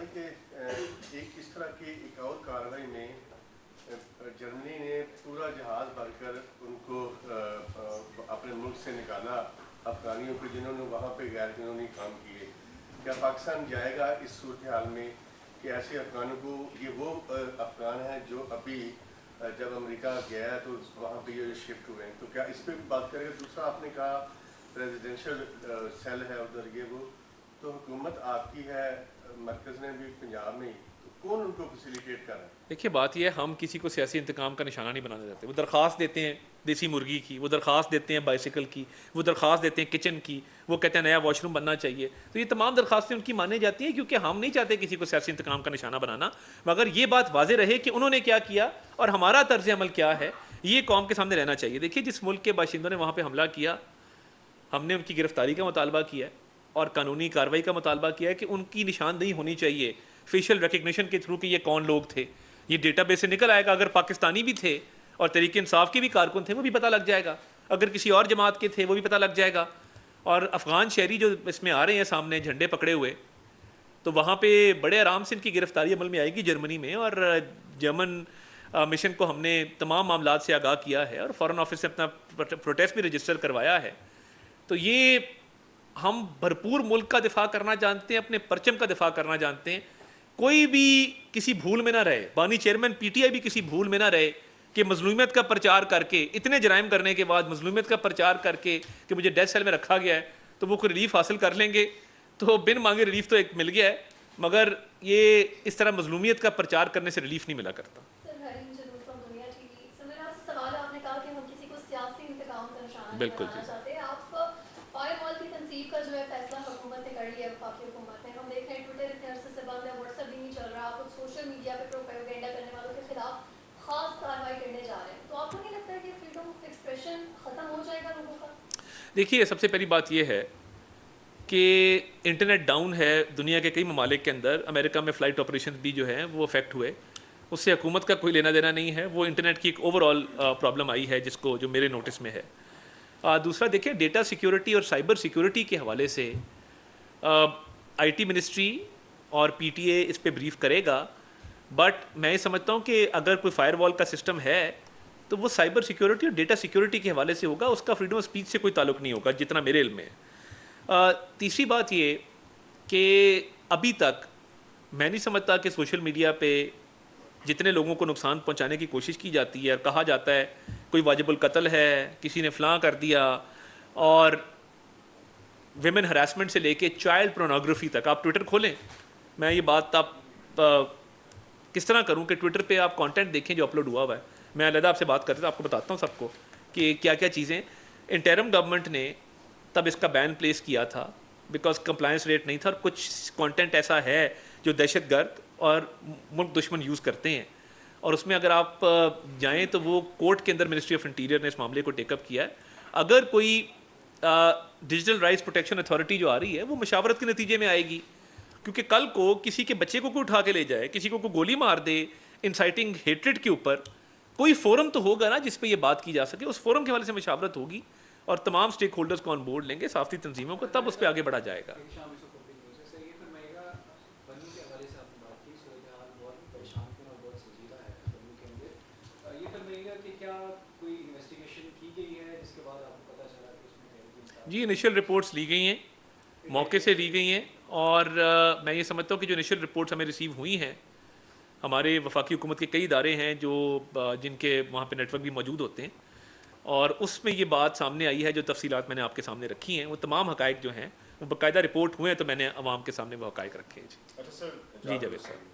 ہے کہ ایک اس طرح کی ایک اور کارروائی میں جرمنی نے پورا جہاز بھر کر ان کو اپنے ملک سے نکالا افغانیوں کو جنہوں نے وہاں پہ غیر قانونی کام کیے. کیا پاکستان جائے گا اس صورتحال میں کہ ایسے افغانوں کو, یہ وہ افغان ہیں جو ابھی جب امریکہ گیا تو وہاں پہ یہ شفٹ ہوئے ہیں, تو کیا اس پہ بات کریں گے؟ دوسرا آپ نے کہا ریزیڈینشیل سیل ہے ادھر یہ وہ, تو حکومت آپ کی ہے, مرکز نے بھی پنجاب میں, تو کون ان کو فیسیلیٹیٹ کر رہا ہے؟ دیکھیے بات یہ ہے, ہم کسی کو سیاسی انتقام کا نشانہ نہیں بنانے دیتے. وہ درخواست دیتے ہیں دیسی مرغی کی, وہ درخواست دیتے ہیں بائسیکل کی, وہ درخواست دیتے ہیں کچن کی, وہ کہتے ہیں نیا واش روم بننا چاہیے. تو یہ تمام درخواستیں ان کی مانی جاتی ہیں کیونکہ ہم نہیں چاہتے کسی کو سیاسی انتقام کا نشانہ بنانا, مگر یہ بات واضح رہے کہ انہوں نے کیا کیا اور ہمارا طرز عمل کیا ہے, یہ قوم کے سامنے رہنا چاہیے. دیکھیے جس ملک کے باشندوں نے وہاں پہ حملہ کیا, ہم نے ان کی گرفتاری کا مطالبہ کیا ہے اور قانونی کارروائی کا مطالبہ کیا ہے کہ ان کی نشاندہی ہونی چاہیے فیشل ریکگنیشن کے تھرو کہ یہ کون لوگ تھے. یہ ڈیٹا بیس سے نکل آئے گا, اگر پاکستانی بھی تھے اور تحریک انصاف کے بھی کارکن تھے وہ بھی پتہ لگ جائے گا, اگر کسی اور جماعت کے تھے وہ بھی پتہ لگ جائے گا. اور افغان شہری جو اس میں آ رہے ہیں سامنے جھنڈے پکڑے ہوئے, تو وہاں پہ بڑے آرام سے ان کی گرفتاری عمل میں آئے گی جرمنی میں, اور جرمن مشن کو ہم نے تمام معاملات سے آگاہ کیا ہے اور فارن آفس سے اپنا پروٹیسٹ بھی رجسٹر کروایا ہے. تو یہ ہم بھرپور ملک کا دفاع کرنا جانتے ہیں, اپنے پرچم کا دفاع کرنا جانتے ہیں. کوئی بھی کسی بھول میں نہ رہے, بانی چیئرمین پی ٹی آئی بھی کسی بھول میں نہ رہے کہ مظلومیت کا پرچار کر کے, اتنے جرائم کرنے کے بعد مظلومیت کا پرچار کر کے کہ مجھے ڈیتھ سیل میں رکھا گیا ہے تو وہ کوئی ریلیف حاصل کر لیں گے. تو بن مانگے ریلیف تو ایک مل گیا ہے, مگر یہ اس طرح مظلومیت کا پرچار کرنے سے ریلیف نہیں ملا کرتا. بالکل جی. فائر وال کی تنصیب کا جو ہے فیصلہ حکومت نے کر لیا, وفاقی حکومت نے. ہم دیکھ رہے ہیں ٹویٹر اتنے عرصے سے بند ہے, واٹس ایپ بھی نہیں چل رہا, آپ سوشل میڈیا پہ پروپیگنڈا کرنے والوں کے خلاف خاص کارروائی کرنے جا رہے ہیں. تو آپ کو نہیں لگتا ہے کہ فریڈم آف ایکسپریشن ختم ہو جائے گا لوگوں کا؟ دیکھیے سب سے پہلی بات یہ ہے کہ انٹرنیٹ ڈاؤن ہے دنیا کے کئی ممالک کے اندر. امریکہ میں فلائٹ آپریشن بھی جو ہیں وہ افیکٹ ہوئے, اس سے حکومت کا کوئی لینا دینا نہیں ہے. وہ انٹرنیٹ کی ایک اوور آل پرابلم آئی ہے جس کو جو میرے نوٹس میں ہے. دوسرا دیکھیں ڈیٹا سیکیورٹی اور سائبر سیکیورٹی کے حوالے سے آئی ٹی منسٹری اور پی ٹی اے اس پہ بریف کرے گا, بٹ میں یہ سمجھتا ہوں کہ اگر کوئی فائر وال کا سسٹم ہے تو وہ سائبر سیکیورٹی اور ڈیٹا سیکیورٹی کے حوالے سے ہوگا, اس کا فریڈم آف اسپیچ سے کوئی تعلق نہیں ہوگا جتنا میرے علم میں ہے. تیسری بات یہ کہ ابھی تک میں نہیں سمجھتا کہ سوشل میڈیا پہ جتنے لوگوں کو نقصان پہنچانے کی کوشش کی جاتی ہے اور کہا جاتا ہے کوئی واجب القتل ہے, کسی نے فلاں کر دیا, اور ویمن ہراسمنٹ سے لے کے چائلڈ پورنوگرافی تک. آپ ٹویٹر کھولیں, میں یہ بات آپ کس طرح کروں کہ ٹویٹر پہ آپ کانٹینٹ دیکھیں جو اپلوڈ ہوا ہوا ہے. میں علیحدہ آپ سے بات کرتا ہوں, آپ کو بتاتا ہوں سب کو کہ کیا کیا چیزیں. انٹرم گورنمنٹ نے تب اس کا بین پلیس کیا تھا بیکاز کمپلائنس ریٹ نہیں تھا, اور کچھ کانٹینٹ ایسا ہے جو دہشت گرد اور ملک دشمن یوز کرتے ہیں, اور اس میں اگر آپ جائیں تو وہ کورٹ کے اندر منسٹری آف انٹیریئر نے اس معاملے کو ٹیک اپ کیا ہے. اگر کوئی ڈیجیٹل رائٹس پروٹیکشن اتھارٹی جو آ رہی ہے وہ مشاورت کے نتیجے میں آئے گی, کیونکہ کل کو کسی کے بچے کو کوئی اٹھا کے لے جائے, کسی کو کوئی گولی مار دے انسائٹنگ ہیٹریڈ کے اوپر, کوئی فورم تو ہوگا نا جس پہ یہ بات کی جا سکے. اس فورم کے حوالے سے مشاورت ہوگی اور تمام اسٹیک ہولڈرز کو آن بورڈ لیں گے, صحافتی تنظیموں کو, تب اس پہ آگے بڑھا جائے گا. جی انیشیل رپورٹس لی گئی ہیں, موقع سے لی گئی ہیں, اور میں یہ سمجھتا ہوں کہ جو انیشیل رپورٹس ہمیں ریسیو ہوئی ہیں, ہمارے وفاقی حکومت کے کئی ادارے ہیں جو جن کے وہاں پہ نیٹ ورک بھی موجود ہوتے ہیں, اور اس میں یہ بات سامنے آئی ہے, جو تفصیلات میں نے آپ کے سامنے رکھی ہیں, وہ تمام حقائق جو ہیں وہ باقاعدہ رپورٹ ہوئے ہیں, تو میں نے عوام کے سامنے وہ حقائق رکھے ہیں. جی اچھا سر, جی جاوید صاحب,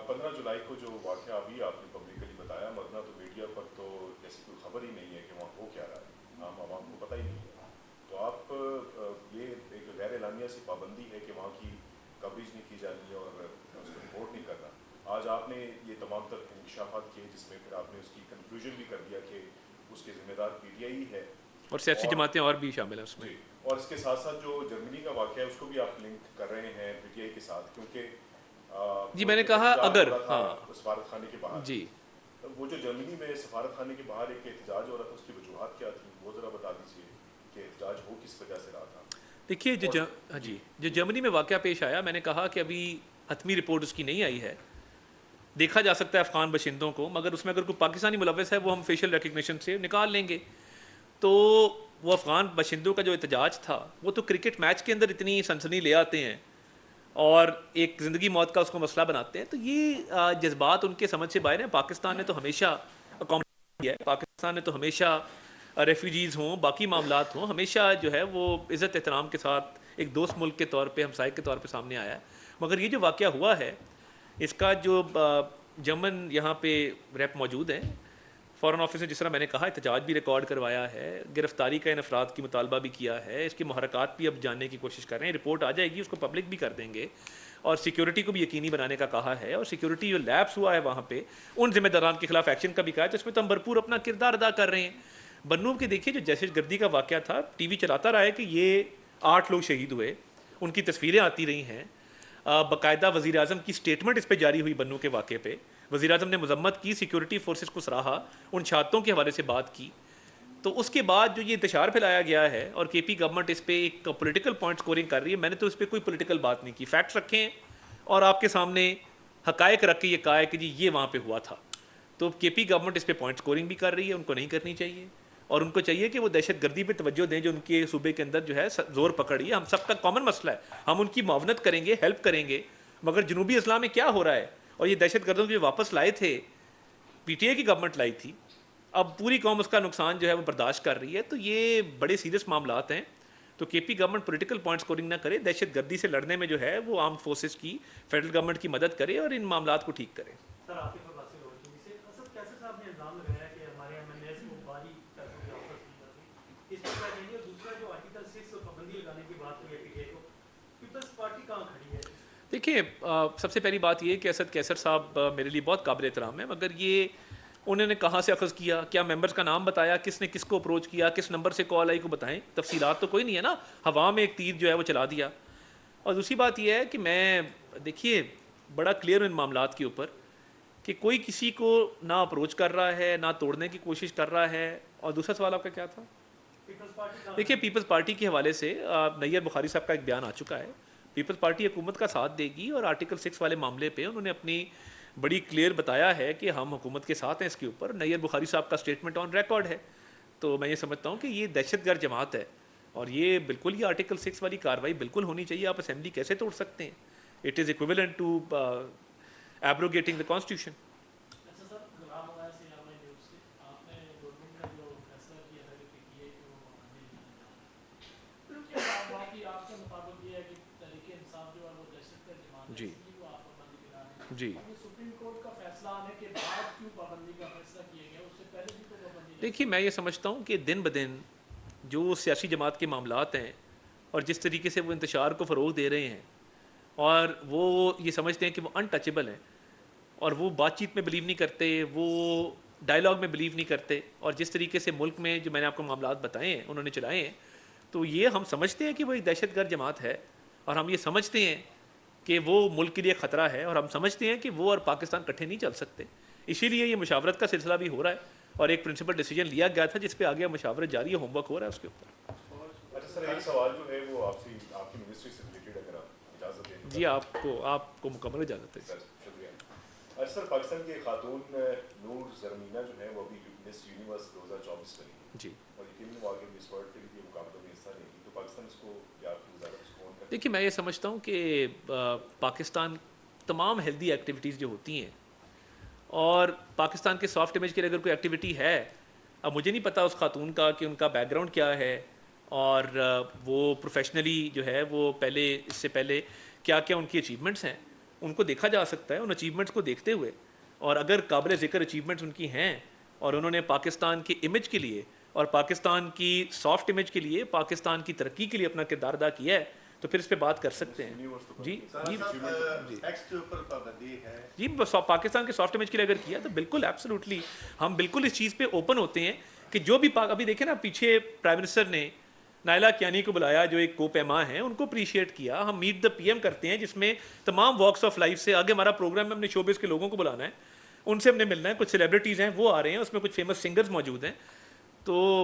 15 جولائی کو جو واقعہ ابھی آپ نے پبلکلی بتایا, ورنہ تو میڈیا پر تو ایسی کوئی خبر ہی نہیں ہے کہ وہاں ہو کیا رہا ہے, عام عوام کو پتہ ہی نہیں ہے. تو آپ یہ ایک غیر اعلانیہ سی پابندی ہے کہ وہاں کی کوریج نہیں کی جانی اور اس کو رپورٹ نہیں کرنا. آج آپ نے یہ تمام تر انکشافات کیے جس میں پھر آپ نے اس کی کنکلوژن بھی کر دیا کہ اس کے ذمہ دار پی ٹی آئی ہے, اور سیاسی جماعتیں اور بھی شامل ہیں اس میں. جی, اور اس کے ساتھ ساتھ جو جرمنی کا واقعہ ہے اس کو بھی آپ لنک کر رہے ہیں پی ٹی آئی کے ساتھ, کیونکہ جی میں نے کہا اگر سفارت خانے کے باہر, جی وہ جو جرمنی میں سفارت خانے کے باہر ایک احتجاج ہو رہا تھا, اس کی وجوہات کیا تھی وہ ذرا بتا دیجیے کہ احتجاج ہو کس وجہ سے رہا تھا. دیکھیے ہاں جی جو جرمنی میں واقعہ پیش آیا، میں نے کہا کہ ابھی حتمی رپورٹ اس کی نہیں آئی ہے، دیکھا جا سکتا ہے افغان باشندوں کو، مگر اس میں اگر کوئی پاکستانی ملوث ہے وہ ہم فیشل ریکگنیشن سے نکال لیں گے. تو وہ افغان باشندوں کا جو احتجاج تھا وہ تو کرکٹ میچ کے اندر اتنی سنسنی لے آتے ہیں اور ایک زندگی موت کا اس کو مسئلہ بناتے ہیں. تو یہ جذبات ان کے سمجھ سے باہر ہیں. پاکستان نے تو ہمیشہ اکاموڈیٹ کیا ہے، پاکستان نے تو ہمیشہ ریفیوجیز ہوں، باقی معاملات ہوں، ہمیشہ جو ہے وہ عزت احترام کے ساتھ ایک دوست ملک کے طور پہ، ہمسائے کے طور پہ سامنے آیا ہے. مگر یہ جو واقعہ ہوا ہے اس کا جو جرمن یہاں پہ ریپ موجود ہیں، فورن آفس نے جس طرح میں نے کہا احتجاج بھی ریکارڈ کروایا ہے، گرفتاری کا ان افراد کی مطالبہ بھی کیا ہے، اس کے محرکات بھی اب جاننے کی کوشش کر رہے ہیں. رپورٹ آ جائے گی، اس کو پبلک بھی کر دیں گے، اور سیکیورٹی کو بھی یقینی بنانے کا کہا ہے، اور سیکیورٹی جو لیپس ہوا ہے وہاں پہ ان ذمہ داران کے خلاف ایکشن کا بھی کہا ہے. تو اس میں تو ہم بھرپور اپنا کردار ادا کر رہے ہیں. بنو کے دیکھیے جو دہشت گردی کا واقعہ تھا، ٹی وی چلاتا رہا ہے کہ یہ 8 لوگ شہید ہوئے، ان کی تصویریں آتی رہی ہیں، باقاعدہ وزیر اعظم کی سٹیٹمنٹ اس پہ جاری ہوئی بنو کے واقعے پہ. وزیر اعظم نے مذمت کی، سیکیورٹی فورسز کو سراہا، ان چھاتوں کے حوالے سے بات کی. تو اس کے بعد جو یہ انتشار پھیلایا گیا ہے اور کے پی گورنمنٹ اس پہ ایک پولیٹیکل پوائنٹ سکورنگ کر رہی ہے، میں نے تو اس پہ کوئی پولیٹیکل بات نہیں کی. فیکٹس رکھے ہیں اور آپ کے سامنے حقائق رکھ کے یہ کہا ہے کہ جی یہ وہاں پہ ہوا تھا. تو کے پی گورنمنٹ اس پہ پوائنٹ سکورنگ بھی کر رہی ہے، ان کو نہیں کرنی چاہیے، اور ان کو چاہیے کہ وہ دہشت گردی پہ توجہ دیں جو ان کے صوبے کے اندر جو ہے زور پکڑی ہے. ہم سب کا کامن مسئلہ ہے، ہم ان کی معاونت کریں گے، ہیلپ کریں گے. مگر جنوبی اسلام میں کیا ہو رہا ہے، اور یہ دہشت گردوں کو جو واپس لائے تھے پی ٹی آئی کی گورنمنٹ لائی تھی، اب پوری قوم اس کا نقصان جو ہے وہ برداشت کر رہی ہے. تو یہ بڑے سیریس معاملات ہیں. تو کے P government political point scoring نہ کرے، دہشت گردی سے لڑنے میں جو ہے وہ آرم فورسز کی، فیڈرل گورنمنٹ کی مدد کرے اور ان معاملات کو ٹھیک کرے. سر آپ کے اسد کیسر صاحب نے الزام لگایا کہ ہمارے ایم ایل اے کو باری پیسوں کی آفر کی جاتی، اس پر کیا کہیں گے؟ اور دوسرا جو آرٹیکل 6 پابندی لگانے کی بات ہوئی ہے پی ٹی آئی کو، پیپلز پارٹی کہاں کھڑی ہے؟ دیکھیے سب سے پہلی بات یہ ہے کہ اسد کیسر صاحب میرے لیے بہت قابل احترام ہے، مگر یہ انہوں نے کہاں سے اخذ کیا، کیا ممبرز کا نام بتایا، کس نے کس کو اپروچ کیا، کس نمبر سے کال آئی کو بتائیں. تفصیلات تو کوئی نہیں ہے نا، ہوا میں ایک تیر جو ہے وہ چلا دیا. اور دوسری بات یہ ہے کہ میں دیکھیے بڑا کلیئر ہوں ان معاملات کے اوپر کہ کوئی کسی کو نہ اپروچ کر رہا ہے، نہ توڑنے کی کوشش کر رہا ہے. اور دوسرا سوال آپ کا کیا تھا؟ دیکھیے پیپلز پارٹی کے حوالے سے نیئر بخاری صاحب کا ایک بیان آ چکا ہے. پیپلز پارٹی حکومت کا ساتھ دے گی، اور آرٹیکل 6 والے معاملے پہ انہوں نے اپنی بڑی کلیئر بتایا ہے کہ ہم حکومت کے ساتھ ہیں. اس کے اوپر نیئر بخاری صاحب کا اسٹیٹمنٹ آن ریکارڈ ہے. تو میں یہ سمجھتا ہوں کہ یہ دہشت گرد جماعت ہے، اور یہ بالکل یہ آرٹیکل 6 والی کارروائی بالکل ہونی چاہیے. آپ اسمبلی کیسے توڑ سکتے ہیں؟ It is equivalent to abrogating the constitution. اچھا سر، غلام مولانا سے آپ نے نیوز سے آپ نے گورنمنٹ کا جو فیصلہ کیا ہے کہ پی ٹی آئی کو باقی آپ کے مطابق یہ ہے کہ تحریک انصاف جو ہے وہ دہشت گرد جماعت ہے، جی اس لیے وہ آپ پابندی لگا رہے ہیں. جی سپریم کورٹ کا فیصلہ آنے کے بعد کیوں پابندی کا فیصلہ کیا گیا؟ اس سے پہلے بھی تو پابندی. دیکھیے میں یہ سمجھتا ہوں کہ دن بدن جو سیاسی جماعت کے معاملات ہیں اور جس طریقے سے وہ انتشار کو فروغ دے رہے ہیں، اور وہ یہ سمجھتے ہیں کہ وہ انٹچیبل ہیں، اور وہ بات چیت میں بلیو نہیں کرتے، وہ ڈائلاگ میں بلیو نہیں کرتے، اور جس طریقے سے ملک میں جو میں نے آپ کو معاملات بتائے ہیں انہوں نے چلائے ہیں، تو یہ ہم سمجھتے ہیں کہ وہ ایک دہشت گرد جماعت ہے، اور ہم یہ سمجھتے ہیں کہ وہ ملک کے لیے خطرہ ہے، اور ہم سمجھتے ہیں کہ وہ اور پاکستان کٹھے نہیں چل سکتے. اسی لیے یہ مشاورت کا سلسلہ بھی ہو رہا ہے، اور ایک پرنسپل ڈیسیجن لیا گیا تھا جس پہ آگے مشاورت جاری ہے، ہوم ورک ہو رہا ہے اس کے اوپر. اچھا سر، ایک سوال جو ہے وہ آپ سے، آپ کی منسٹری سے ریلیٹڈ، اگر آپ اجازت دیں. جی آپ کو مکمل اجازت ہے. سر شکریہ. اچھا سر، پاکستان کی خاتون نور زرمینہ جو ہے وہ ابھی مس یونیورس 2024 بنی ہے جی، اور یقیناً وہ آگے مس ورلڈ کے لیے مقابلوں میں حصہ لے گی. تو پاکستان اس کو یا آپ کی وزارت اس کو کون کرتی؟ دیکھیے میں یہ سمجھتا ہوں کہ پاکستان تمام ہیلدی ایکٹیویٹیز جو ہوتی ہیں، اور پاکستان کے سافٹ امیج کے لیے اگر کوئی ایکٹیویٹی ہے، اب مجھے نہیں پتا اس خاتون کا کہ ان کا بیک گراؤنڈ کیا ہے، اور وہ پروفیشنلی جو ہے وہ پہلے اس سے پہلے کیا کیا ان کی اچیومنٹس ہیں، ان کو دیکھا جا سکتا ہے. ان اچیومنٹس کو دیکھتے ہوئے، اور اگر قابل ذکر اچیومنٹس ان کی ہیں، اور انہوں نے پاکستان کے امیج کے لیے اور پاکستان کی سافٹ امیج کے لیے، پاکستان کی ترقی کے لیے اپنا کردار ادا کیا ہے، تو پھر اس پہ بات کر سکتے ہیں. جی جی ایکس کے اوپر پابندی ہے. جی پاکستان کے سافٹ امیج کے لیے اگر کیا تو بالکل ایبسلیوٹلی ہم بالکل اس چیز پہ اوپن ہوتے ہیں کہ جو بھی ابھی دیکھیں نا، پیچھے پرائم منسٹر نے نائلہ کیانی کو بلایا جو ایک کو پیما ہیں، ان کو اپریشیٹ کیا. ہم میٹ دا پی ایم کرتے ہیں جس میں تمام واکس آف لائف سے آگے ہمارا پروگرام میں ہم نے شوبز کے لوگوں کو بلانا ہے، ان سے ہم نے ملنا ہے. کچھ سیلیبریٹیز ہیں وہ آ رہے ہیں، اس میں کچھ فیمس سنگرز موجود ہیں. تو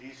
DC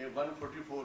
144